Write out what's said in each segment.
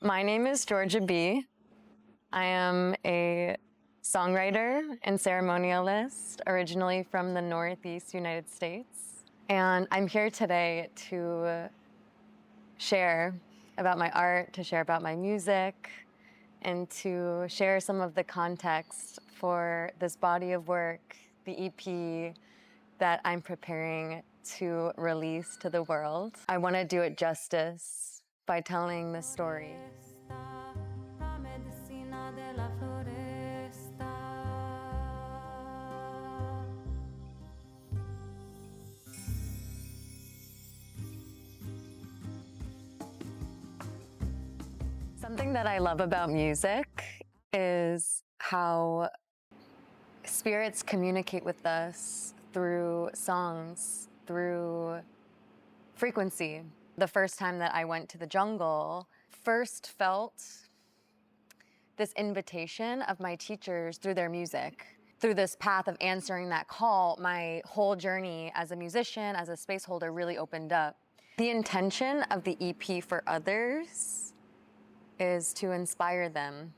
My name is Georgia B. I am a songwriter and ceremonialist, originally from the Northeast United States. And I'm here today to share about my art, to share about my music, and to share some of the context for this body of work, the EP that I'm preparing to release to the world. I want to do it justice by telling the story. Something that I love about music is how spirits communicate with us through songs, through frequency. The first time that I went to the jungle, first felt this invitation of my teachers through their music. Through this path of answering that call, my whole journey as a musician, as a space holder really opened up. The intention of the EP for others is to inspire them,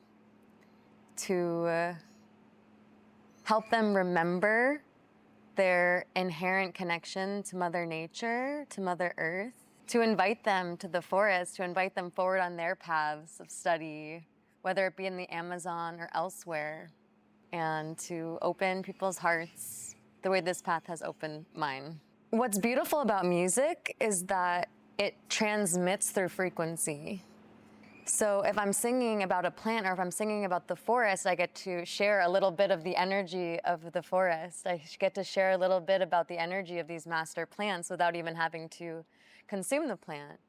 to help them remember their inherent connection to Mother Nature, to Mother Earth, to invite them to the forest, to invite them forward on their paths of study, whether it be in the Amazon or elsewhere, and to open people's hearts the way this path has opened mine. What's beautiful about music is that it transmits through frequency. So if I'm singing about a plant or if I'm singing about the forest, I get to share a little bit of the energy of the forest. I get to share a little bit about the energy of these master plants without even having to consume the plant.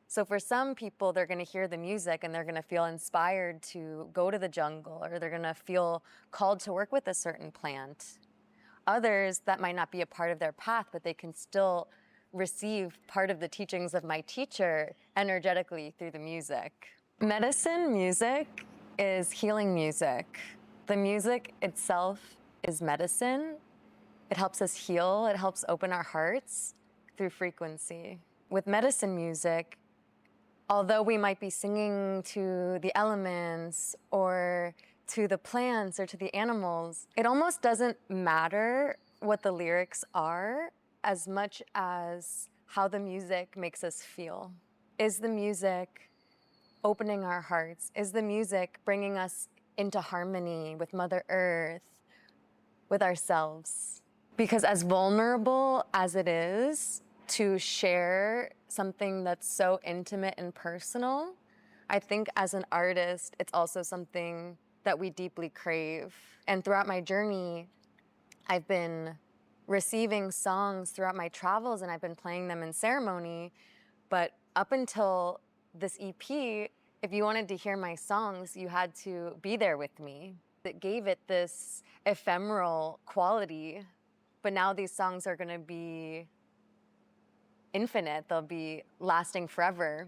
So for some people, they're going to hear the music and they're going to feel inspired to go to the jungle, or they're going to feel called to work with a certain plant. Others, that might not be a part of their path, but they can still receive part of the teachings of my teacher energetically through the music. Medicine music is healing music. The music itself is medicine. It helps us heal. It helps open our hearts through frequency. With medicine music, although we might be singing to the elements or to the plants or to the animals, it almost doesn't matter what the lyrics are as much as how the music makes us feel. Is the music opening our hearts? Is the music bringing us into harmony with Mother Earth, with ourselves? Because as vulnerable as it is to share something that's so intimate and personal, I think as an artist, it's also something that we deeply crave. And throughout my journey, I've been receiving songs throughout my travels and I've been playing them in ceremony. But up until this EP, if you wanted to hear my songs, you had to be there with me. It gave it this ephemeral quality, but now these songs are gonna be infinite. They'll be lasting forever.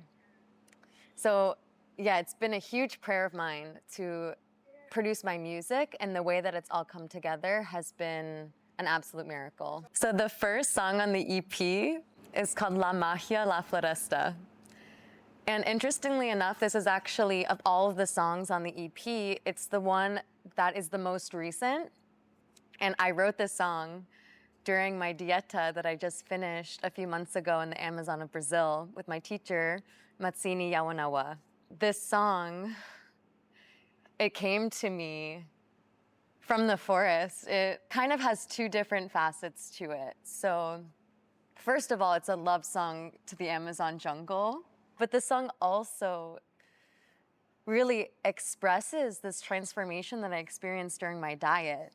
So yeah, it's been a huge prayer of mine to produce my music, and the way that it's all come together has been an absolute miracle. So the first song on the EP is called La Magia, La Floresta. And interestingly enough, this is actually, of all of the songs on the EP, it's the one that is the most recent. And I wrote this song during my dieta that I just finished a few months ago in the Amazon of Brazil with my teacher, Matsini Yawanawa. This song, it came to me from the forest. It kind of has two different facets to it. So first of all, it's a love song to the Amazon jungle, but the song also really expresses this transformation that I experienced during my diet.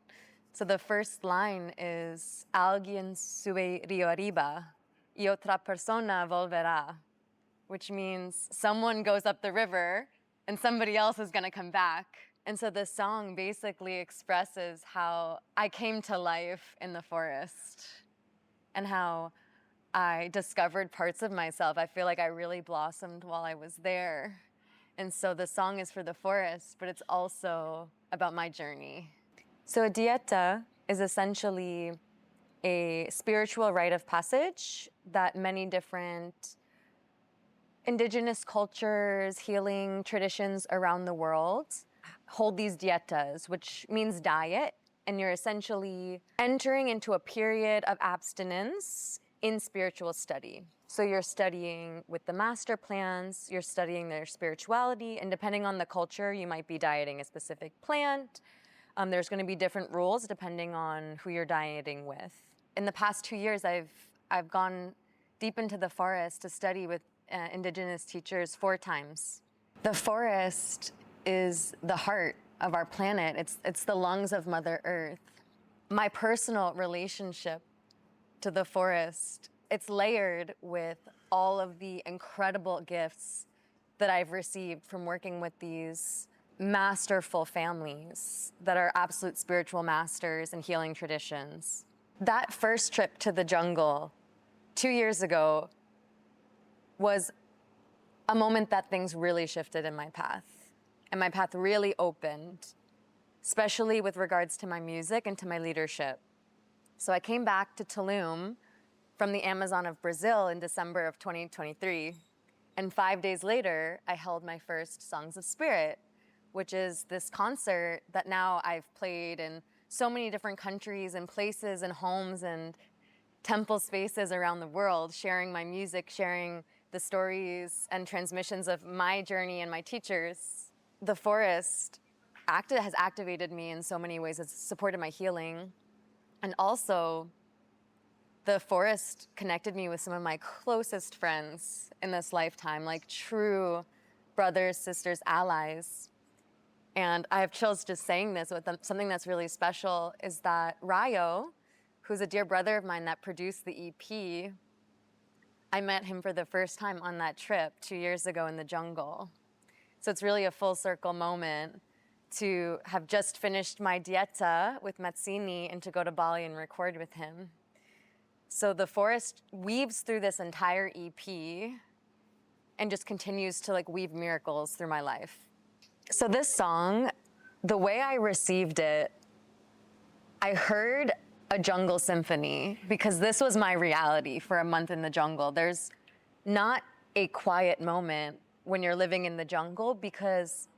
So the first line is, Alguien sube rio arriba, y otra persona volverá, which means someone goes up the river and somebody else is gonna come back. And so the song basically expresses how I came to life in the forest and how I discovered parts of myself. I feel like I really blossomed while I was there. And so the song is for the forest, but it's also about my journey. So a dieta is essentially a spiritual rite of passage that many different indigenous cultures, healing traditions around the world hold these dietas, which means diet, and you're essentially entering into a period of abstinence in spiritual study. So you're studying with the master plants, you're studying their spirituality, and depending on the culture, you might be dieting a specific plant. There's going to be different rules depending on who you're dieting with. In the past 2 years, I've gone deep into the forest to study with indigenous teachers 4 times. The forest is the heart of our planet. It's the lungs of Mother Earth. My personal relationship to the forest, it's layered with all of the incredible gifts that I've received from working with these masterful families that are absolute spiritual masters and healing traditions. That first trip to the jungle 2 years ago was a moment that things really shifted in my path. And my path really opened, especially with regards to my music and to my leadership. So I came back to Tulum from the Amazon of Brazil in December of 2023. And 5 days later, I held my first Songs of Spirit, which is this concert that now I've played in so many different countries and places and homes and temple spaces around the world, sharing my music, sharing the stories and transmissions of my journey and my teachers. The forest has activated me in so many ways. It's supported my healing. And also, the forest connected me with some of my closest friends in this lifetime, like true brothers, sisters, allies. And I have chills just saying this with them. Something that's really special is that Rayo, who's a dear brother of mine that produced the EP, I met him for the first time on that trip 2 years ago in the jungle. So it's really a full circle moment to have just finished my dieta with Mazzini and to go to Bali and record with him. So the forest weaves through this entire EP and just continues to weave miracles through my life. So this song, the way I received it, I heard a jungle symphony because this was my reality for a month in the jungle. There's not a quiet moment when you're living in the jungle because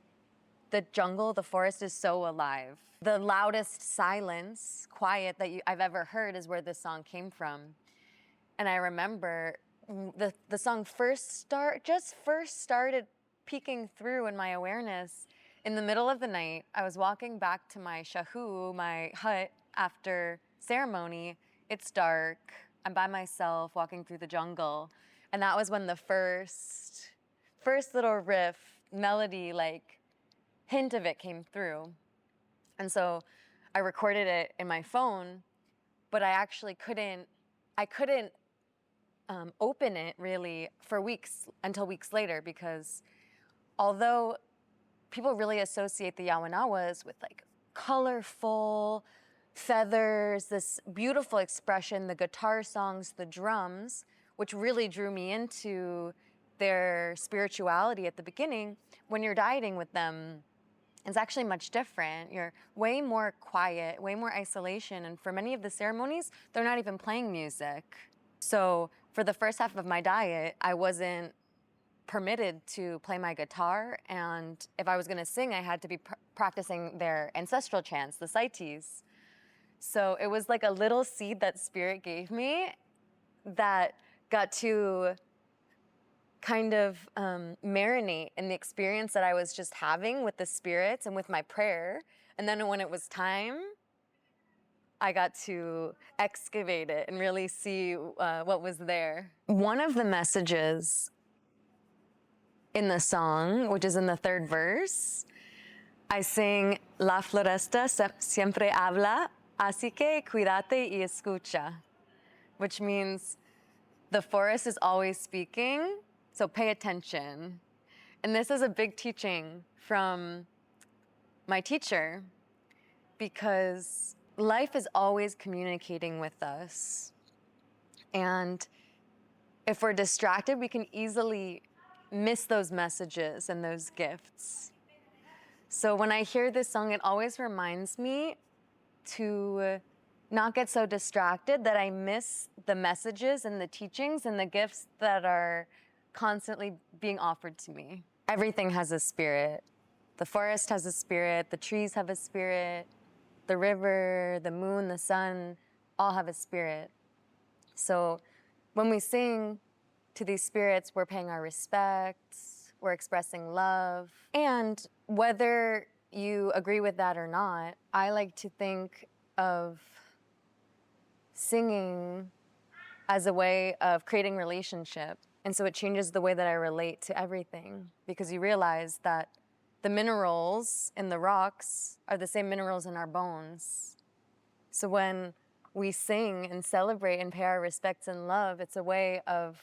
the forest is so alive. The loudest silence, quiet that I've ever heard is where this song came from. And I remember the song first started peeking through in my awareness in the middle of the night. I was walking back to my shahu, my hut, after ceremony. It's dark. I'm by myself walking through the jungle. And that was when the first little riff, melody, hint of it came through. And so I recorded it in my phone, but I actually couldn't open it really for weeks, until weeks later, because although people really associate the Yawanawas with colorful feathers, this beautiful expression, the guitar songs, the drums, which really drew me into their spirituality at the beginning, when you're dieting with them, it's actually much different. You're way more quiet, way more isolation, and for many of the ceremonies, they're not even playing music. So for the first half of my diet, I wasn't permitted to play my guitar, and if I was gonna sing, I had to be practicing their ancestral chants, the Saitis. So it was like a little seed that Spirit gave me that got to kind of marinate in the experience that I was just having with the spirits and with my prayer. And then when it was time, I got to excavate it and really see what was there. One of the messages in the song, which is in the 3rd verse, I sing, La Floresta siempre habla, así que cuídate y escucha, which means the forest is always speaking, so pay attention. And this is a big teaching from my teacher, because life is always communicating with us. And if we're distracted, we can easily miss those messages and those gifts. So when I hear this song, it always reminds me to not get so distracted that I miss the messages and the teachings and the gifts that are constantly being offered to me. Everything has a spirit. The forest has a spirit, the trees have a spirit, the river, the moon, the sun, all have a spirit. So when we sing to these spirits, we're paying our respects, we're expressing love. And whether you agree with that or not, I like to think of singing as a way of creating relationship. And so it changes the way that I relate to everything, because you realize that the minerals in the rocks are the same minerals in our bones. So when we sing and celebrate and pay our respects and love, it's a way of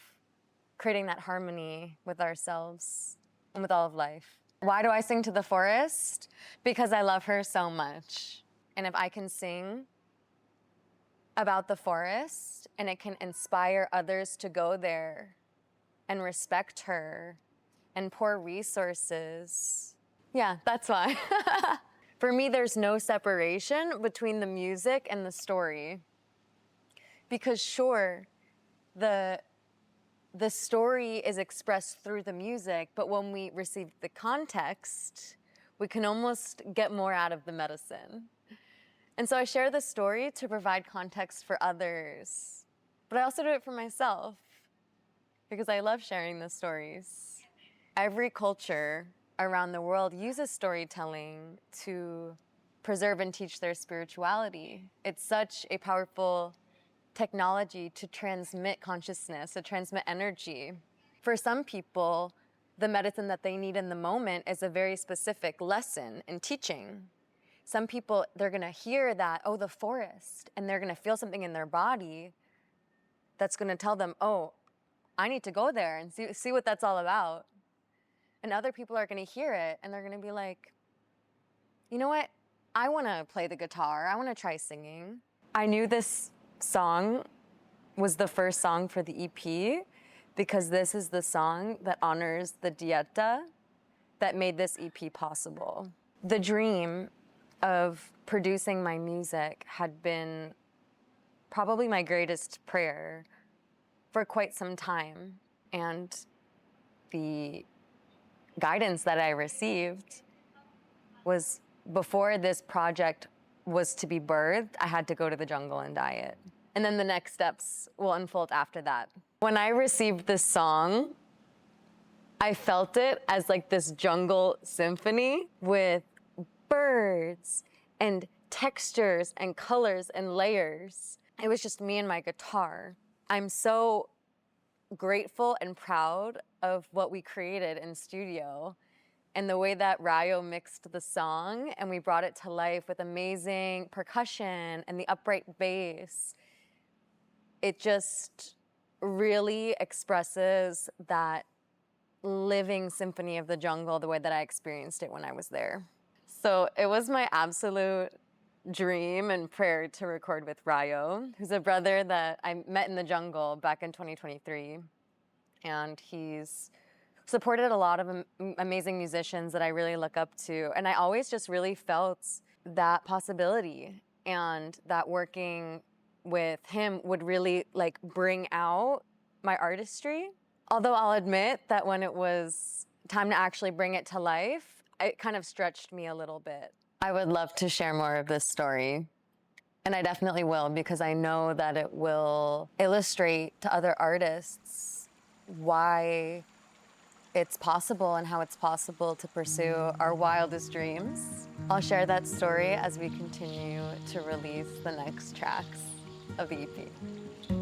creating that harmony with ourselves and with all of life. Why do I sing to the forest? Because I love her so much. And if I can sing about the forest and it can inspire others to go there and respect her and pour resources, yeah, that's why. For me, there's no separation between the music and the story. Because sure, the story is expressed through the music, but when we receive the context, we can almost get more out of the medicine. And so I share the story to provide context for others, but I also do it for myself because I love sharing the stories. Every culture around the world uses storytelling to preserve and teach their spirituality. It's such a powerful technology to transmit consciousness, to transmit energy. For some people, the medicine that they need in the moment is a very specific lesson and teaching. Some people, they're gonna hear that, oh, the forest, and they're gonna feel something in their body that's gonna tell them, oh, I need to go there and see what that's all about. And other people are gonna hear it and they're gonna be like, you know what? I wanna play the guitar, I wanna try singing. I knew this song was the first song for the EP because this is the song that honors the dieta that made this EP possible. The dream of producing my music had been probably my greatest prayer for quite some time. And the guidance that I received was before this project was to be birthed, I had to go to the jungle and diet. And then the next steps will unfold after that. When I received this song, I felt it as like this jungle symphony with birds and textures and colors and layers. It was just me and my guitar. I'm so grateful and proud of what we created in studio and the way that Rayo mixed the song and we brought it to life with amazing percussion and the upright bass. It just really expresses that living symphony of the jungle the way that I experienced it when I was there. So it was my absolute dream and prayer to record with Rayo, who's a brother that I met in the jungle back in 2023. And he's supported a lot of amazing musicians that I really look up to. And I always just really felt that possibility and that working with him would really like bring out my artistry. Although I'll admit that when it was time to actually bring it to life, it kind of stretched me a little bit. I would love to share more of this story, and I definitely will, because I know that it will illustrate to other artists why it's possible and how it's possible to pursue our wildest dreams. I'll share that story as we continue to release the next tracks of the EP.